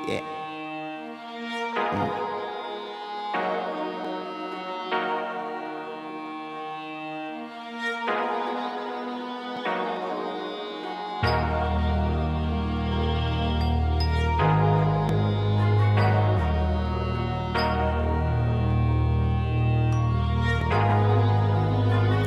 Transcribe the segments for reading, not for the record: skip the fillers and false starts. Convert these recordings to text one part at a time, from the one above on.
Yeah.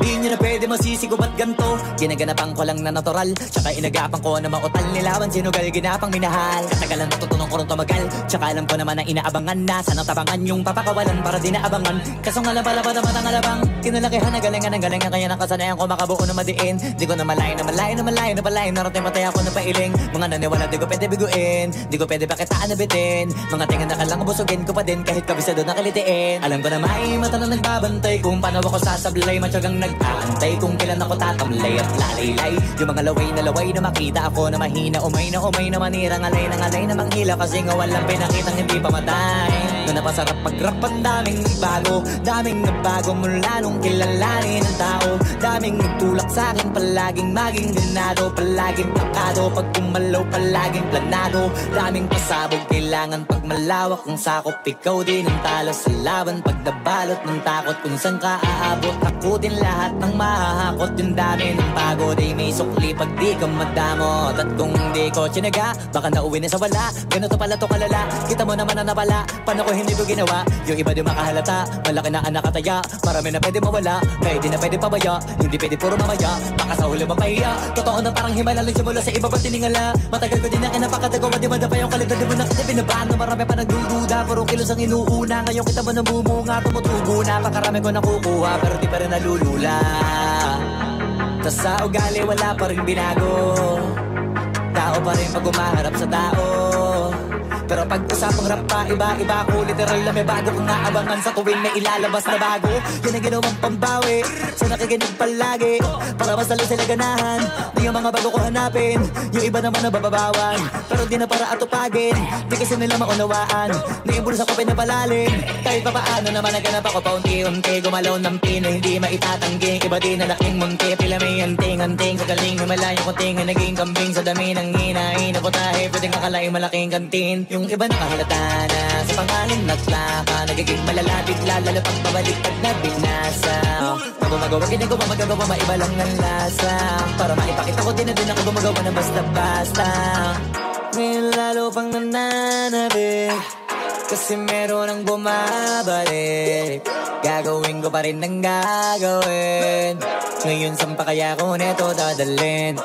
Di nyo na pwede masisigo ba't ganto? Ginaganapan ko lang na natural, tsaka inagapan ko na mautal nilawan. Sinugal ginapang minahal, katagalan natutunan ko rin tumagal. Tsaka alam ko naman na inaabangan na sana tabangan yung papakawalan para di naabangan. Kaso nga labala ba naman ang alabang kinalakihan na galingan kaya nakasanayan ko makabuo na madiin. Di ko na malayo narating matay ako na pailing. Mga naniwala di ko pwede biguin, di ko pwede pakitaan na bitin. Mga tingan na kalang busugin ko pa din kahit kabisado na kalitiin. Alam ko na may mata na nagbabantay kung paano ako sasablay. Matyagang nag-aantay kung kailan ako tatamlay at lalaylay. Yung mga laway na makita ako na mahina. Umay na manira, ngalay na manghila. Kasi nga walang pinakitang hindi pa matay. Na napasarap pag-rap ang daming nagbago mula nung kilalanin ang tao. Daming nagtulak sa'kin, palaging maging ganado, palaging pakado, pag kumalaw palaging planado. Daming pasabog, kailangan pag malawak ang sakop. Ikaw din ang talo sa laban, pag nabalot ng takot kung saan ka aabot. Takutin lahat ng mahahakot, yung dami ng pagod ay may sukli pag di ka madamot. At kung hindi ko tsinaga, baka nauwi na sa wala. Ganito pala to kalala, kita mo naman na napala. Paano ko hindi ko ginawa, yung iba di makahalata. Malaki na anak kataya, marami na pwede mawala. Kaya di na pwede pabaya, hindi pwede puro mamaya. Baka sa huli mapahiya, totoo na parang himala lang simula sa iba ba tiningala. Matagal ko din na kinapakatagawa, di madapa yung kalidad. Di mo na kita binabaan na marami pa nagdududa. Puro kilos ang inuuna, ngayon kita mo namumunga. Tumutubo na, pakarami ko nakukuha, pero di pa rin nalulula. Tas sa ugali wala pa rin binago, tao pa rin pag umaharap sa tao. Pero pag usapang rap pa, iba ko literal na may bago kong naabangan sa tuwing may ilalabas na bago. Yan ang ginawang pambawi sa nakikinig palagi, para mas lalo sila ganahan na yung mga bago ko hanapin. Yung iba naman nabababawan, pero di na para atupagin. Di kasi nila maunawaan na yung bulsa ko pinapalalim. Kahit pa paano naman naganap ako paunti-unti, gumalaw ng pino, hindi maitatanggi. Iba din na laking munti, pila may anting-anting. Sa galing may malayong kunting, naging kambing sa dami ng hinahin. Ako tayo, pwedeng akalain malaking kantin. Yung iba nakahalata na sa pangalan naglaka, nagiging malala bigla, lalo pang pabalik pag nabinasa. Pag gumagawa, ginagawa, magagawa, maiba lang ng lasa. Para maipakita ko din na din ako gumagawa ng basta-basta. Ngayon lalo pang nananabik, kasi meron ang bumabalik. Gagawin ko pa rin ang gagawin. Ngayon saan pa kaya ko neto dadalhin?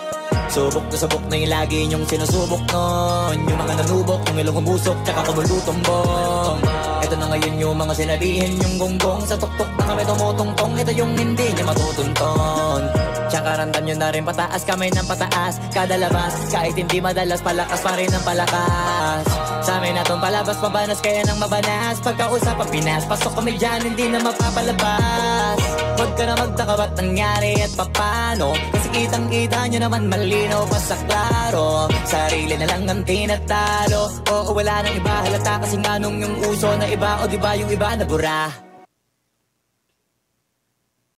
Subok na yung lagi niyong sinusubok nun. Yung mga nanubok, yung ilong humusok, tsaka kumulutumbong. Ito na ngayon yung mga sinabihin yung gonggong. Sa tuktok na kami tumutungtong, ito yung hindi niya matutunton. Tsaka randan nyo na rin pataas, kamay ng pataas. Kada labas, kahit hindi madalas, palakas pa rin ang palakas. Sa amin na tong palabas, pabanas kaya nang mabanas. Pagkausap ang Pinas, pasok kami dyan, hindi na mapapalabas. Huwag ka na magtaka ba't nangyari at papano, kasi kitang-kita nyo naman malinaw pa sa klaro. Sarili na lang ang tinatalo, oo wala nang iba halata. Kasi nga nung yung uso na iba, o diba yung iba na bura.